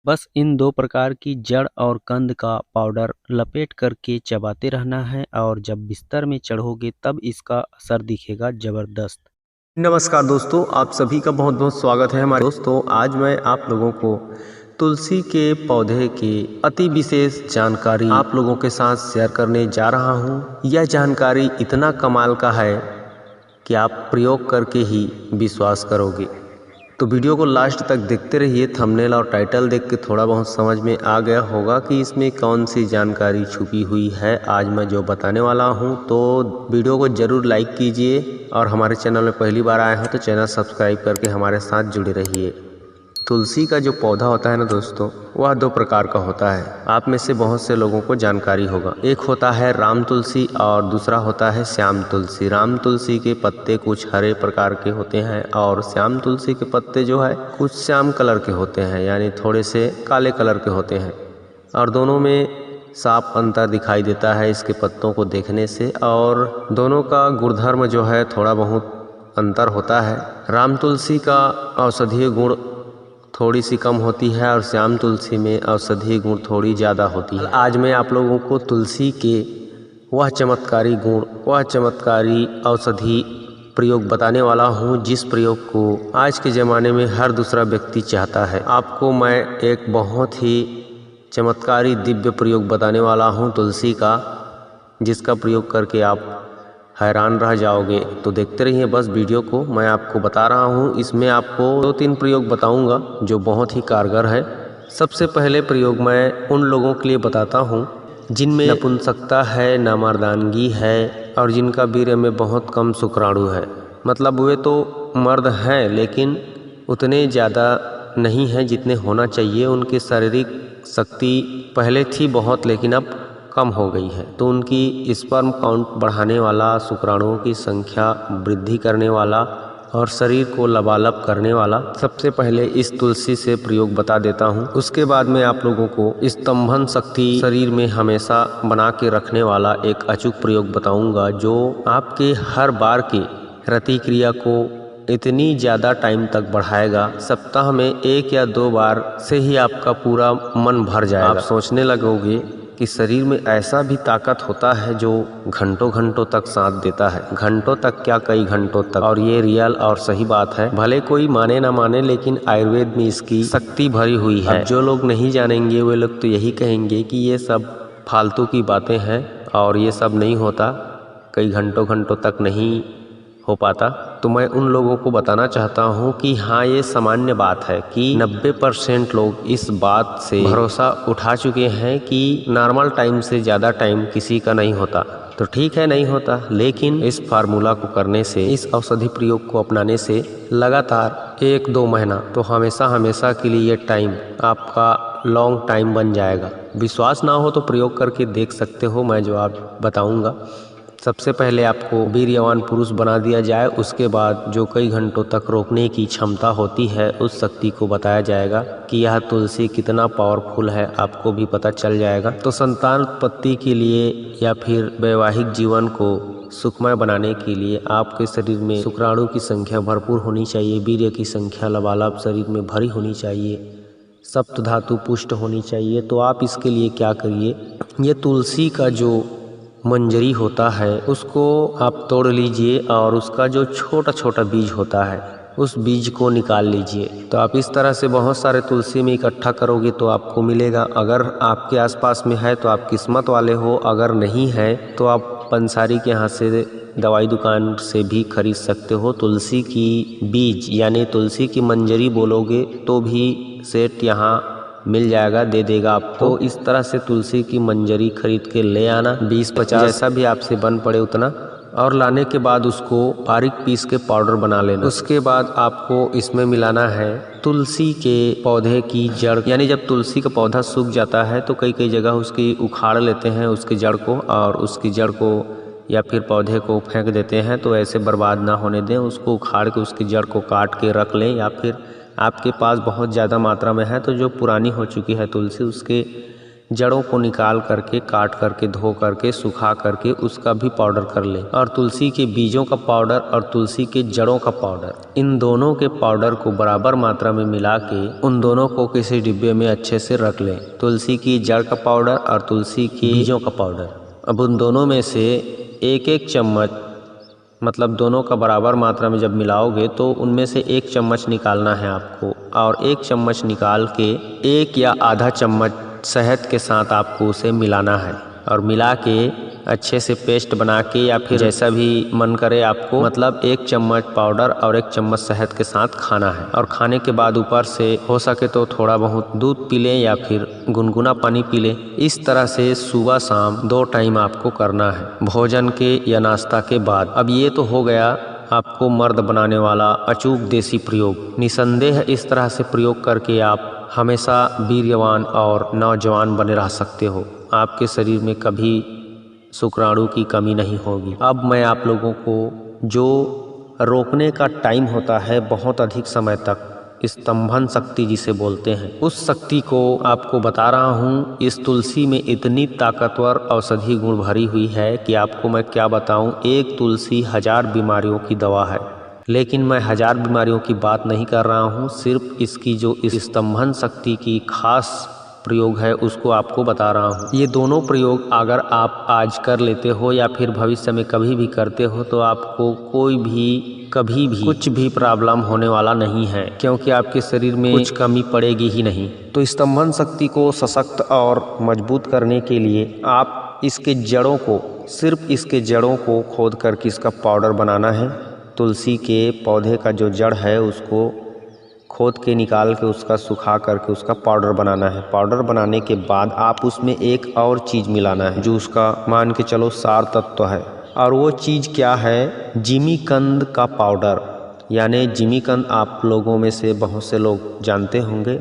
बस इन दो प्रकार की जड़ और कंद का पाउडर लपेट करके चबाते रहना है और जब बिस्तर में चढ़ोगे तब इसका असर दिखेगा ज़बरदस्त। नमस्कार दोस्तों, आप सभी का बहुत बहुत स्वागत है हमारे दोस्तों। आज मैं आप लोगों को तुलसी के पौधे की अति विशेष जानकारी आप लोगों के साथ शेयर करने जा रहा हूं। यह जानकारी इतना कमाल का है कि आप प्रयोग करके ही विश्वास करोगे। तो वीडियो को लास्ट तक देखते रहिए। थंबनेल और टाइटल देख के थोड़ा बहुत समझ में आ गया होगा कि इसमें कौन सी जानकारी छुपी हुई है आज मैं जो बताने वाला हूं। तो वीडियो को ज़रूर लाइक कीजिए और हमारे चैनल में पहली बार आए हैं तो चैनल सब्सक्राइब करके हमारे साथ जुड़े रहिए। तुलसी का जो पौधा होता है ना दोस्तों, वह दो प्रकार का होता है। आप में से बहुत से लोगों को जानकारी होगा। एक होता है राम तुलसी और दूसरा होता है श्याम तुलसी। राम तुलसी के पत्ते कुछ हरे प्रकार के होते हैं और श्याम तुलसी के पत्ते जो है कुछ श्याम कलर के होते हैं, यानी थोड़े से काले कलर के होते हैं। और दोनों में साफ अंतर दिखाई देता है इसके पत्तों को देखने से, और दोनों का गुणधर्म जो है थोड़ा बहुत अंतर होता है। राम तुलसी का औषधीय गुण थोड़ी सी कम होती है और श्याम तुलसी में औषधीय गुण थोड़ी ज़्यादा होती है। आज मैं आप लोगों को तुलसी के वह चमत्कारी गुण, वह चमत्कारी औषधि प्रयोग बताने वाला हूँ जिस प्रयोग को आज के ज़माने में हर दूसरा व्यक्ति चाहता है। आपको मैं एक बहुत ही चमत्कारी दिव्य प्रयोग बताने वाला हूँ तुलसी का, जिसका प्रयोग करके आप हैरान रह जाओगे। तो देखते रहिए बस वीडियो को। मैं आपको बता रहा हूँ, इसमें आपको 2-3 प्रयोग बताऊँगा जो बहुत ही कारगर है। सबसे पहले प्रयोग मैं उन लोगों के लिए बताता हूँ जिनमें नपुंसकता है, नामर्दानगी है और जिनका वीर्य में बहुत कम शुक्राणु है। मतलब वे तो मर्द हैं लेकिन उतने ज़्यादा नहीं हैं जितने होना चाहिए। उनकी शारीरिक शक्ति पहले थी बहुत लेकिन अब कम हो गई है। तो उनकी स्पर्म काउंट बढ़ाने वाला, शुक्राणुओं की संख्या वृद्धि करने वाला और शरीर को लबालब करने वाला सबसे पहले इस तुलसी से प्रयोग बता देता हूँ। उसके बाद में आप लोगों को स्तंभन शक्ति शरीर में हमेशा बना के रखने वाला एक अचूक प्रयोग बताऊंगा जो आपके हर बार की रति क्रिया को इतनी ज़्यादा टाइम तक बढ़ाएगा। सप्ताह में 1 या 2 बार से ही आपका पूरा मन भर जाएगा। आप सोचने लगोगे कि शरीर में ऐसा भी ताकत होता है जो घंटों घंटों तक साथ देता है। घंटों तक क्या, कई घंटों तक। और ये रियल और सही बात है, भले कोई माने ना माने लेकिन आयुर्वेद में इसकी शक्ति भरी हुई है। अब जो लोग नहीं जानेंगे वे लोग तो यही कहेंगे कि ये सब फालतू की बातें हैं और ये सब नहीं होता, कई घंटों घंटों तक नहीं हो पाता। तो मैं उन लोगों को बताना चाहता हूं कि हाँ, ये सामान्य बात है कि 90% लोग इस बात से भरोसा उठा चुके हैं कि नॉर्मल टाइम से ज़्यादा टाइम किसी का नहीं होता। तो ठीक है, नहीं होता, लेकिन इस फार्मूला को करने से, इस औषधि प्रयोग को अपनाने से लगातार 1-2 महीना तो हमेशा हमेशा के लिए ये टाइम आपका लॉन्ग टाइम बन जाएगा। विश्वास ना हो तो प्रयोग करके देख सकते हो, मैं जो आप बताऊँगा। सबसे पहले आपको वीर्यवान पुरुष बना दिया जाए, उसके बाद जो कई घंटों तक रोकने की क्षमता होती है उस शक्ति को बताया जाएगा कि यह तुलसी कितना पावरफुल है, आपको भी पता चल जाएगा। तो संतान उत्पत्ति के लिए या फिर वैवाहिक जीवन को सुखमय बनाने के लिए आपके शरीर में शुक्राणु की संख्या भरपूर होनी चाहिए, वीर्य की संख्या लबालब शरीर में भरी होनी चाहिए, सप्त धातु पुष्ट होनी चाहिए। तो आप इसके लिए क्या करिए, ये तुलसी का जो मंजरी होता है उसको आप तोड़ लीजिए और उसका जो छोटा छोटा बीज होता है उस बीज को निकाल लीजिए। तो आप इस तरह से बहुत सारे तुलसी में इकट्ठा करोगे तो आपको मिलेगा। अगर आपके आसपास में है तो आप किस्मत वाले हो, अगर नहीं है तो आप पंसारी के यहाँ से, दवाई दुकान से भी खरीद सकते हो। तुलसी की बीज यानी तुलसी की मंजरी बोलोगे तो भी सेट यहाँ मिल जाएगा, दे देगा आपको। तो इस तरह से तुलसी की मंजरी खरीद के ले आना, 20-50 जैसा भी आपसे बन पड़े उतना, और लाने के बाद उसको बारीक पीस के पाउडर बना लेना। उसके बाद आपको इसमें मिलाना है तुलसी के पौधे की जड़। यानी जब तुलसी का पौधा सूख जाता है तो कई जगह उसकी उखाड़ लेते हैं उसकी जड़ को, और उसकी जड़ को या फिर पौधे को फेंक देते हैं। तो ऐसे बर्बाद ना होने दें, उसको उखाड़ के उसकी जड़ को काट के रख लें, या फिर आपके पास बहुत ज़्यादा मात्रा में है तो जो पुरानी हो चुकी है तुलसी उसके जड़ों को निकाल करके, काट करके, धो करके, सुखा करके उसका भी पाउडर कर लें। और तुलसी के बीजों का पाउडर और तुलसी के जड़ों का पाउडर, इन दोनों के पाउडर को बराबर मात्रा में मिला के उन दोनों को किसी डिब्बे में अच्छे से रख लें। तुलसी की जड़ का पाउडर और तुलसी के बीजों का पाउडर। अब उन दोनों में से एक एक चम्मच, मतलब दोनों का बराबर मात्रा में जब मिलाओगे तो उनमें से एक चम्मच निकालना है आपको, और एक चम्मच निकाल के एक या आधा चम्मच शहद के साथ आपको उसे मिलाना है। और मिला के अच्छे से पेस्ट बना के, या फिर जैसा भी मन करे आपको, मतलब एक चम्मच पाउडर और एक चम्मच शहद के साथ खाना है। और खाने के बाद ऊपर से हो सके तो थोड़ा बहुत दूध पी लें या फिर गुनगुना पानी पी लें। इस तरह से सुबह शाम 2 टाइम आपको करना है, भोजन के या नाश्ता के बाद। अब ये तो हो गया आपको मर्द बनाने वाला अचूक देसी प्रयोग। निसंदेह इस तरह से प्रयोग करके आप हमेशा वीर्यवान और नौजवान बने रह सकते हो। आपके शरीर में कभी शुक्राणु की कमी नहीं होगी। अब मैं आप लोगों को जो रोकने का टाइम होता है बहुत अधिक समय तक, स्तंभन शक्ति जिसे बोलते हैं, उस शक्ति को आपको बता रहा हूँ। इस तुलसी में इतनी ताकतवर औषधि गुण भरी हुई है कि आपको मैं क्या बताऊँ। एक तुलसी 1000 बीमारियों की दवा है, लेकिन मैं 1000 बीमारियों की बात नहीं कर रहा हूँ। सिर्फ इसकी जो स्तंभन शक्ति की खास प्रयोग है उसको आपको बता रहा हूँ। ये दोनों प्रयोग अगर आप आज कर लेते हो या फिर भविष्य में कभी भी करते हो तो आपको कोई भी कभी भी कुछ भी प्रॉब्लम होने वाला नहीं है, क्योंकि आपके शरीर में कुछ कमी पड़ेगी ही नहीं। तो स्तंभन शक्ति को सशक्त और मजबूत करने के लिए आप इसके जड़ों को, सिर्फ इसके जड़ों को खोद करके इसका पाउडर बनाना है। तुलसी के पौधे का जो जड़ है उसको खोद के निकाल के उसका सुखा करके उसका पाउडर बनाना है। पाउडर बनाने के बाद आप उसमें एक और चीज़ मिलाना है जो उसका मान के चलो सार तत्व है। और वो चीज़ क्या है? जिमीकंद का पाउडर। यानी जिमीकंद आप लोगों में से बहुत से लोग जानते होंगे,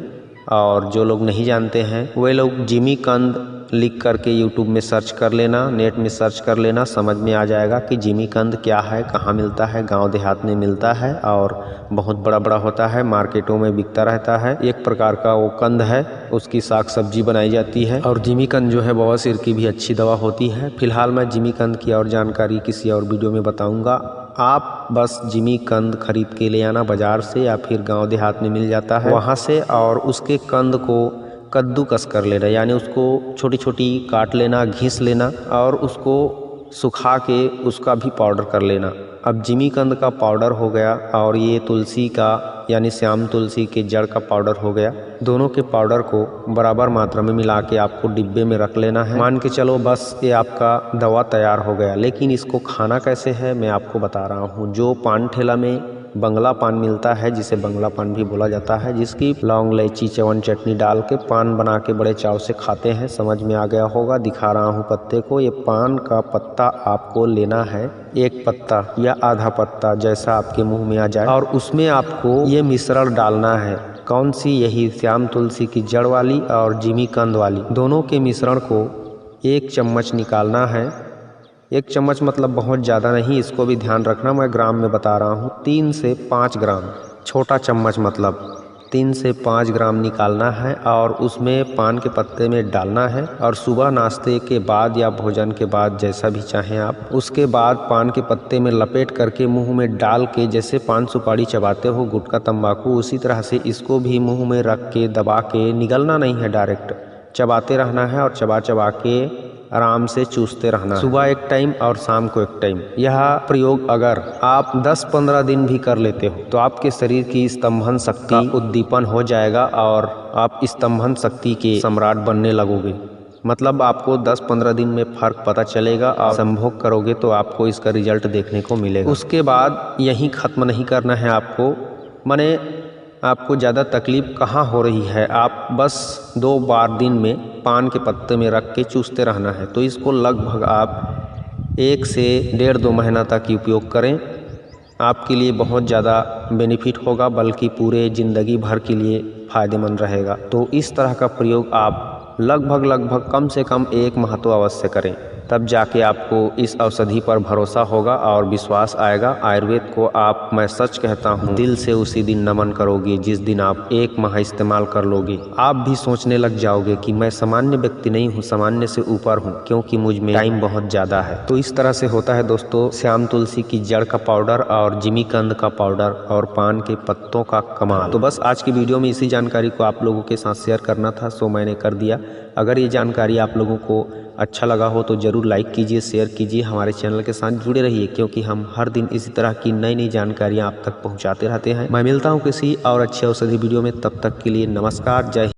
और जो लोग नहीं जानते हैं वे लोग जिमीकंद लिख करके यूट्यूब में सर्च कर लेना, नेट में सर्च कर लेना, समझ में आ जाएगा कि जिमीकंद क्या है, कहाँ मिलता है। गांव देहात में मिलता है और बहुत बड़ा बड़ा होता है, मार्केटों में बिकता रहता है। एक प्रकार का वो कंद है, उसकी साग सब्जी बनाई जाती है। और जिमीकंद जो है बवासीर की भी अच्छी दवा होती है। फिलहाल मैं जिमीकंद की और जानकारी किसी और वीडियो में बताऊँगा। आप बस जिमीकंद खरीद के ले आना बाज़ार से, या फिर गांव देहात में मिल जाता है वहाँ से, और उसके कंद को कद्दूकस कर लेना, यानी उसको छोटी छोटी काट लेना, घिस लेना और उसको सुखा के उसका भी पाउडर कर लेना। अब जिमीकंद का पाउडर हो गया और ये तुलसी का यानी श्याम तुलसी के जड़ का पाउडर हो गया। दोनों के पाउडर को बराबर मात्रा में मिला के आपको डिब्बे में रख लेना है। मान के चलो बस ये आपका दवा तैयार हो गया। लेकिन इसको खाना कैसे है मैं आपको बता रहा हूँ। जो पान ठेला में बंगला पान मिलता है, जिसे बंगला पान भी बोला जाता है, जिसकी लौंग, इलायची, चवन चटनी डाल के पान बना के बड़े चाव से खाते हैं। समझ में आ गया होगा, दिखा रहा हूँ पत्ते को। ये पान का पत्ता आपको लेना है, एक पत्ता या आधा पत्ता जैसा आपके मुंह में आ जाए, और उसमें आपको ये मिश्रण डालना है। कौन सी? यही श्याम तुलसी की जड़ वाली और जिमीकंद वाली, दोनों के मिश्रण को 1 चम्मच निकालना है। 1 चम्मच मतलब बहुत ज़्यादा नहीं, इसको भी ध्यान रखना, मैं ग्राम में बता रहा हूँ। 3 से 5 ग्राम, छोटा चम्मच मतलब 3 से 5 ग्राम निकालना है और उसमें पान के पत्ते में डालना है। और सुबह नाश्ते के बाद या भोजन के बाद, जैसा भी चाहें आप, उसके बाद पान के पत्ते में लपेट करके मुंह में डाल के, जैसे पान सुपारी चबाते हो, गुटखा तंबाकू, उसी तरह से इसको भी मुंह में रख के दबा के, निगलना नहीं है, डायरेक्ट चबाते रहना है और चबा चबा के आराम से चूसते रहना है। सुबह एक टाइम और शाम को एक टाइम। यह प्रयोग अगर आप 10-15 दिन भी कर लेते हो तो आपके शरीर की स्तंभन शक्ति का उद्दीपन हो जाएगा और आप स्तंभन शक्ति के सम्राट बनने लगोगे। मतलब आपको 10-15 दिन में फर्क पता चलेगा। आप संभोग करोगे तो आपको इसका रिजल्ट देखने को मिलेगा। उसके बाद यहीं ख़त्म नहीं करना है आपको, माने आपको ज़्यादा तकलीफ़ कहाँ हो रही है, आप बस 2 बार दिन में पान के पत्ते में रख के चूसते रहना है। तो इसको लगभग आप 1 से 1.5-2 महीना तक उपयोग करें। आपके लिए बहुत ज़्यादा बेनिफिट होगा, बल्कि पूरे ज़िंदगी भर के लिए फ़ायदेमंद रहेगा। तो इस तरह का प्रयोग आप लगभग कम से कम 1 माह तो अवश्य करें। तब जाके आपको इस औषधि पर भरोसा होगा और विश्वास आएगा। आयुर्वेद को आप, मैं सच कहता हूँ, दिल से उसी दिन नमन करोगे जिस दिन आप 1 माह इस्तेमाल कर लोगे। आप भी सोचने लग जाओगे कि मैं सामान्य व्यक्ति नहीं हूँ, सामान्य से ऊपर हूँ, क्योंकि मुझ में टाइम बहुत ज़्यादा है। तो इस तरह से होता है दोस्तों श्याम तुलसी की जड़ का पाउडर और जिमीकंद का पाउडर और पान के पत्तों का कमाल। तो बस आज की वीडियो में इसी जानकारी को आप लोगों के साथ शेयर करना था, सो मैंने कर दिया। अगर ये जानकारी आप लोगों को अच्छा लगा हो तो ज़रूर लाइक कीजिए, शेयर कीजिए, हमारे चैनल के साथ जुड़े रहिए, क्योंकि हम हर दिन इसी तरह की नई नई जानकारियाँ आप तक पहुँचाते रहते हैं। मैं मिलता हूँ किसी और अच्छे औषधि वीडियो में, तब तक के लिए नमस्कार, जय हिंद।